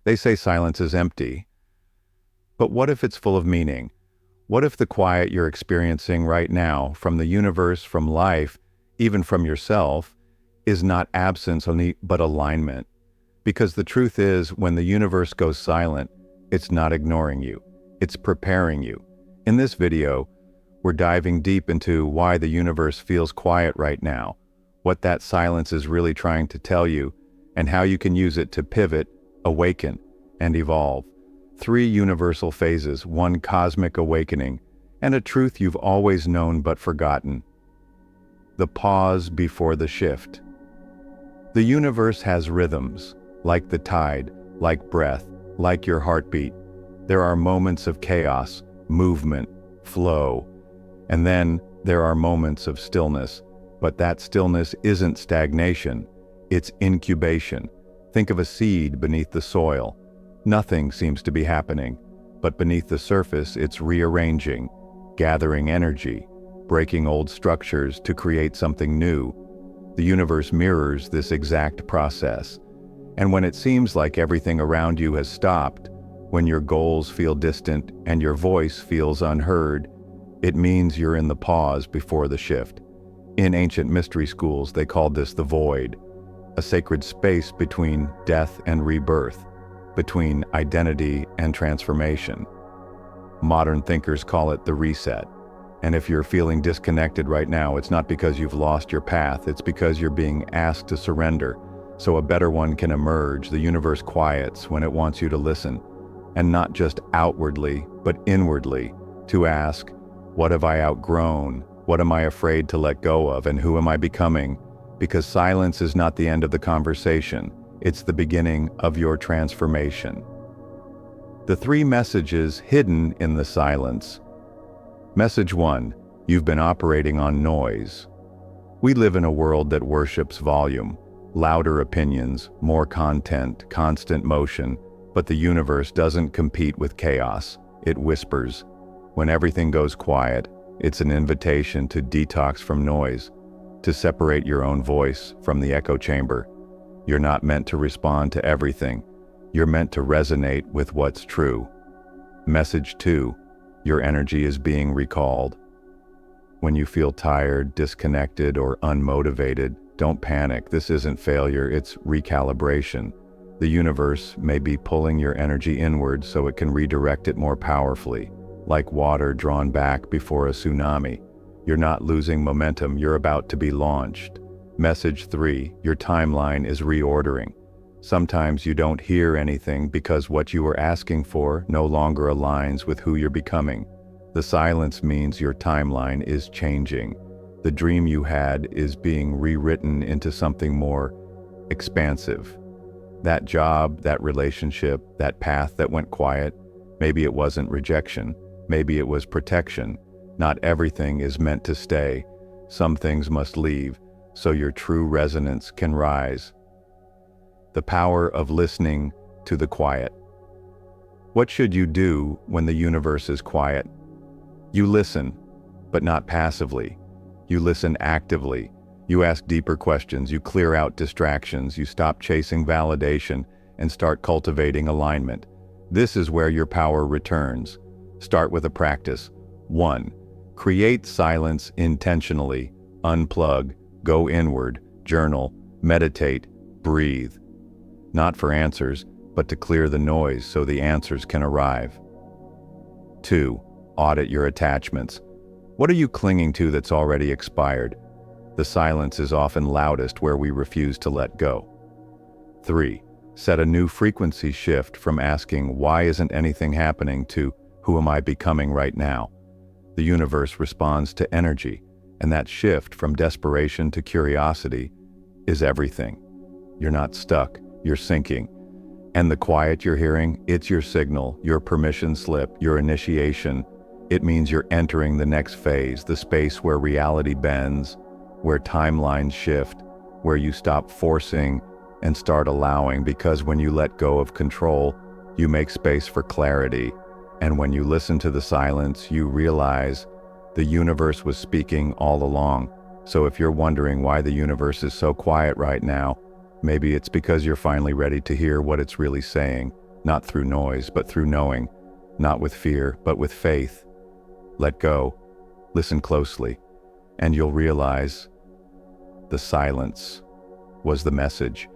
They say silence is empty. But what if it's full of meaning? What if the quiet you're experiencing right now, from the universe, from life, even from yourself, is not absence only, but alignment? Because the truth is, when the universe goes silent, it's not ignoring you. It's preparing you. In this video, we're diving deep into why the universe feels quiet right now, what that silence is really trying to tell you, and how you can use it to pivot, awaken, and evolve. 3 universal phases, 1 cosmic awakening, and a truth you've always known but forgotten. The pause before the shift. The universe has rhythms, like the tide, like breath, like your heartbeat. There are moments of chaos, movement, flow, and then there are moments of stillness. But that stillness isn't stagnation, it's incubation. Think of a seed beneath the soil. Nothing seems to be happening, but beneath the surface it's rearranging, gathering energy, breaking old structures to create something new. The universe mirrors this exact process. And when it seems like everything around you has stopped, when your goals feel distant and your voice feels unheard, it means you're in the pause before the shift. In ancient mystery schools, they called this the void, a sacred space between death and rebirth, between identity and transformation. Modern thinkers call it the reset. And if you're feeling disconnected right now, it's not because you've lost your path, it's because you're being asked to surrender, so a better one can emerge. The universe quiets when it wants you to listen, and not just outwardly, but inwardly, to ask, what have I outgrown? What am I afraid to let go of? And who am I becoming? Because silence is not the end of the conversation. It's the beginning of your transformation. The 3 messages hidden in the silence. Message 1, you've been operating on noise. We live in a world that worships volume, louder opinions, more content, constant motion, but the universe doesn't compete with chaos. It whispers. When everything goes quiet, it's an invitation to detox from noise, to separate your own voice from the echo chamber. You're not meant to respond to everything. You're meant to resonate with what's true. Message 2, your energy is being recalled. When you feel tired, disconnected, or unmotivated, don't panic. This isn't failure, it's recalibration. The universe may be pulling your energy inward so it can redirect it more powerfully, like water drawn back before a tsunami. You're not losing momentum, you're about to be launched. Message 3, your timeline is reordering. Sometimes you don't hear anything because what you were asking for no longer aligns with who you're becoming. The silence means your timeline is changing. The dream you had is being rewritten into something more expansive. That job, that relationship, that path that went quiet, maybe it wasn't rejection, maybe it was protection. Not everything is meant to stay. Some things must leave, so your true resonance can rise. The power of listening to the quiet. What should you do when the universe is quiet? You listen, but not passively. You listen actively. You ask deeper questions. You clear out distractions. You stop chasing validation and start cultivating alignment. This is where your power returns. Start with a practice. 1. Create silence intentionally. Unplug. Go inward. Journal. Meditate. Breathe. Not for answers, but to clear the noise so the answers can arrive. 2. Audit your attachments. What are you clinging to that's already expired? The silence is often loudest where we refuse to let go. 3. Set a new frequency shift from asking, why isn't anything happening, to, who am I becoming right now? The universe responds to energy, and that shift from desperation to curiosity is everything. You're not stuck, you're sinking. And the quiet you're hearing, it's your signal, your permission slip, your initiation. It means you're entering the next phase, the space where reality bends, where timelines shift, where you stop forcing and start allowing, because when you let go of control, you make space for clarity. And when you listen to the silence, you realize the universe was speaking all along. So if you're wondering why the universe is so quiet right now, maybe it's because you're finally ready to hear what it's really saying. not through noise, but through knowing, not with fear, but with faith. Let go, listen closely, and you'll realize the silence was the message.